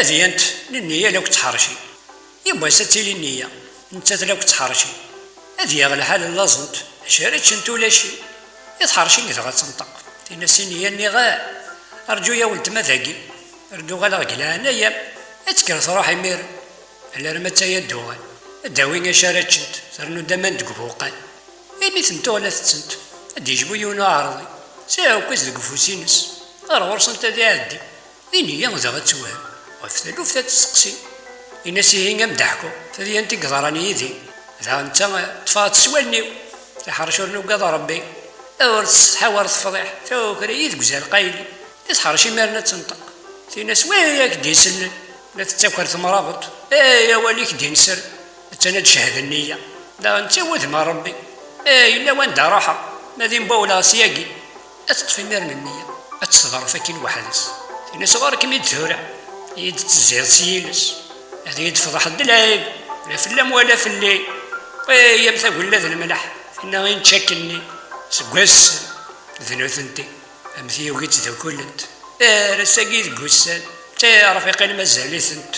هذه انت النية لو كتحرشي يبا ساتي لي النية انت لو كتحرشي هذه غير الحال لازمت شاريتش انت ولا شي يتحرشي كي غتنطق الناس النية النغاء ارجو يا ولد ما ذاكي ردو غالا غلا انايا اتكرس روحي مير على رمتا يا الدوغان داوين شاريتش انت ترنو دامان دقفوقان ايمي ثنتو ولا تسنت ادي يجبو يونا عرضي ساو كويس دقفوسينس غير ورسنت هادي عدي إني يا زغت سواه وفتلو فتات تسقسي الناس هي مدحكو فهي انت قدراني يدي ذا انت تفات سوالني تحرشوا نوقض ربي اور تحاور تفضيح تو كريت قزال قايلي تحرشي مالنا تنطق في ناس وياك دي سلل لا تتاكر ثمرابط يا وليك دي نسر تناد شهد النية لا انت وذما ربي الا وين دا راحة ماذي مبولا سياقي اتطفي مير من النية اتصغر فاكين وحدس في ناس غارك ميد ثورع يد تزيد سيلس هذا يدفضح الدلايب لا في اللم ولا في الليل يا مثل ولا ذا الملح إنه غين تشكلني سقوس ذنو ثنتي أمثي وقيت ذو كلنت رساقي ذقوسان تعرف يقين مازالي ثنت